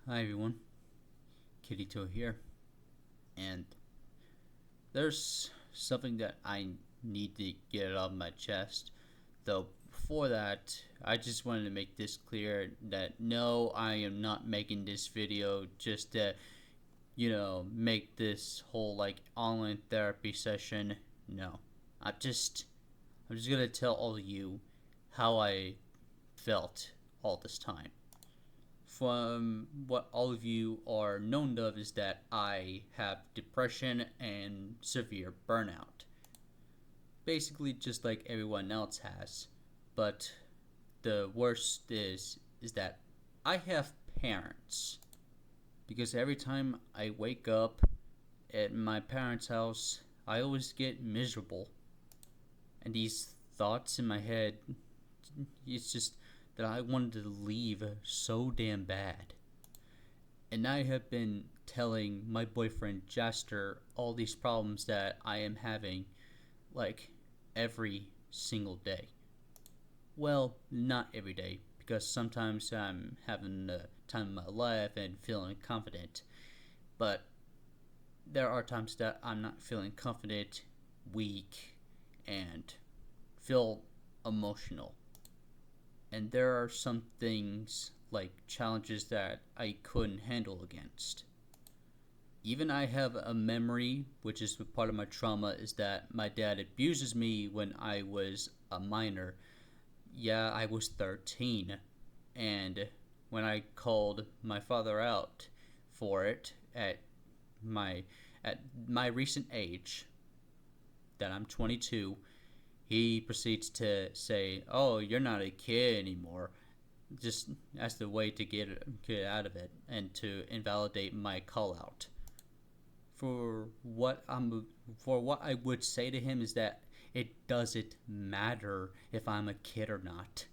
Hi everyone, Kirito here, and there's something that I need to get off my chest. Though before that, I just wanted to make this clear that no, I am not making this video just to, make this whole online therapy session. No, I'm just gonna tell all of you how I felt all this time. From what all of you are known of is that I have depression and severe burnout. Basically just like everyone else has. But the worst is that I have parents. Because every time I wake up at my parents' house, I always get miserable. And these thoughts in my head, it's just that I wanted to leave so damn bad. And I have been telling my boyfriend Jester all these problems that I am having, like, every single day. Well, not every day, because sometimes I'm having the time of my life and feeling confident. But there are times that I'm not feeling confident, weak, and feel emotional. And there are some things, like challenges, that I couldn't handle against. Even I have a memory, which is part of my trauma, is that my dad abuses me when I was a minor. Yeah, I was 13. And when I called my father out for it my at my recent age, that I'm 22, he proceeds to say, "Oh, you're not a kid anymore." Just as the way to get out of it and to invalidate my call out. For what I would say to him is that it doesn't matter if I'm a kid or not.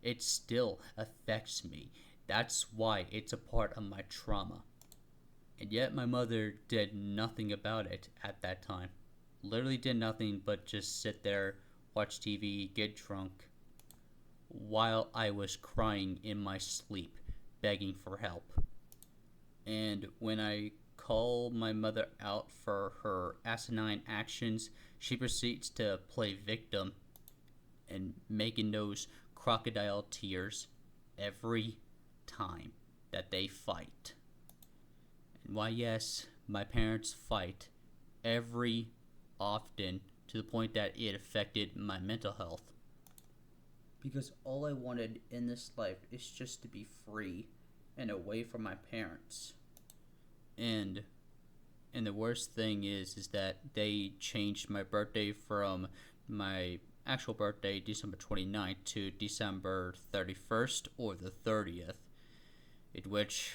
It still affects me. That's why it's a part of my trauma. And yet my mother did nothing about it at that time. Literally did nothing but just sit there, watch TV, get drunk, while I was crying in my sleep, begging for help. And when I call my mother out for her asinine actions, she proceeds to play victim and making those crocodile tears every time that they fight. And why, yes, my parents fight every often to the point that it affected my mental health. Because all I wanted in this life is just to be free and away from my parents. And and the worst thing is that they changed my birthday from my actual birthday, December 29th, to December 31st or the 30th, in which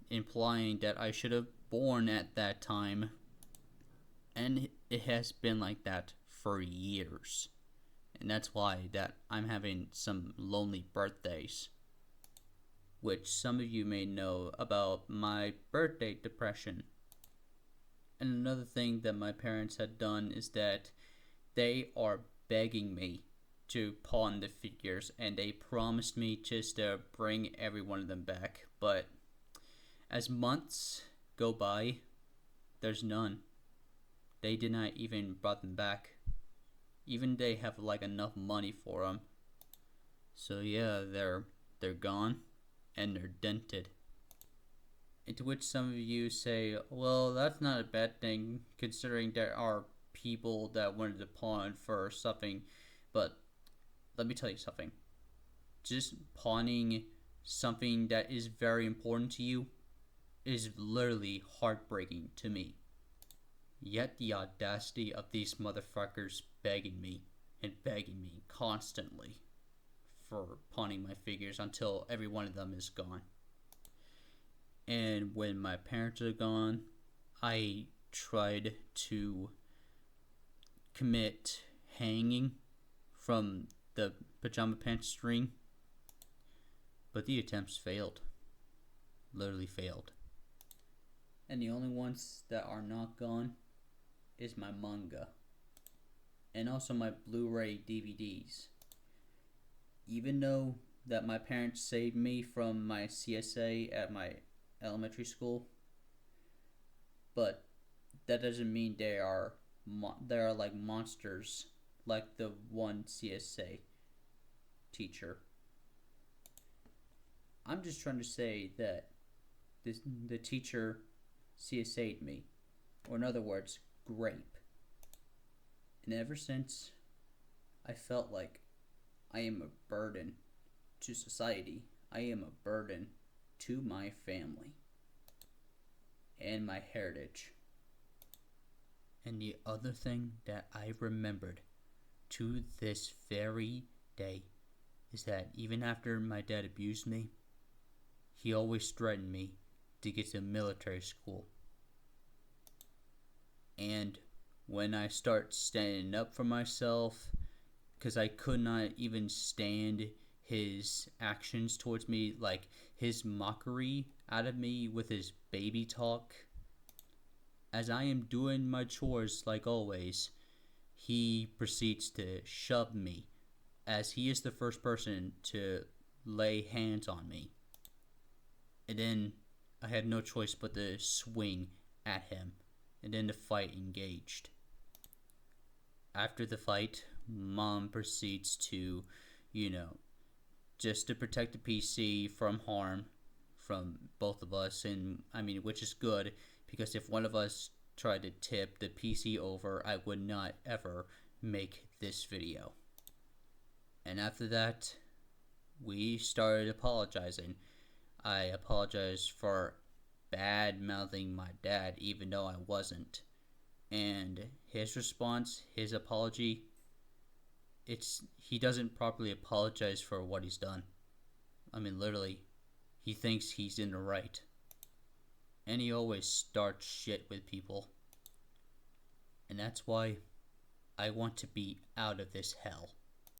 implying that I should have born at that time. And it has been like that for years. And that's why that I'm having some lonely birthdays, which some of you may know about my birthday depression. And another thing that my parents had done is that they are begging me to pawn the figures, and they promised me just to bring every one of them back. But as months go by, there's none. They did not even brought them back. Even they have enough money for them. So yeah, they're gone, and they're dented. To which some of you say, well, that's not a bad thing, considering there are people that wanted to pawn for something. But let me tell you something. Just pawning something that is very important to you is literally heartbreaking to me. Yet the audacity of these motherfuckers begging me constantly for pawning my figures until every one of them is gone. And when my parents are gone, I tried to commit hanging from the pajama pants string, but the attempts failed. Literally failed. And the only ones that are not gone is my manga. And also my Blu-ray DVDs. Even though that my parents saved me from my CSA at my elementary school, but that doesn't mean they are like monsters like the one CSA teacher. I'm just trying to say that the teacher CSA'd me, or in other words, grape. And ever since, I felt like I am a burden to society. I am a burden to my family and my heritage. And the other thing that I remembered to this very day is that even after my dad abused me, he always threatened me to get to military school. And when I start standing up for myself, because I could not even stand his actions towards me, like his mockery out of me with his baby talk. As I am doing my chores like always, he proceeds to shove me, as he is the first person to lay hands on me. And then I had no choice but to swing at him, and then the fight engaged. After the fight, Mom proceeds to, you know, just to protect the PC from harm from both of us, and I mean, which is good, because if one of us tried to tip the PC over, I would not ever make this video. And after that, we started apologizing. I apologized for bad mouthing my dad, even though I wasn't. And his response, his apology, he doesn't properly apologize for what he's done. I mean, literally, he thinks he's in the right. And he always starts shit with people. And that's why I want to be out of this hell.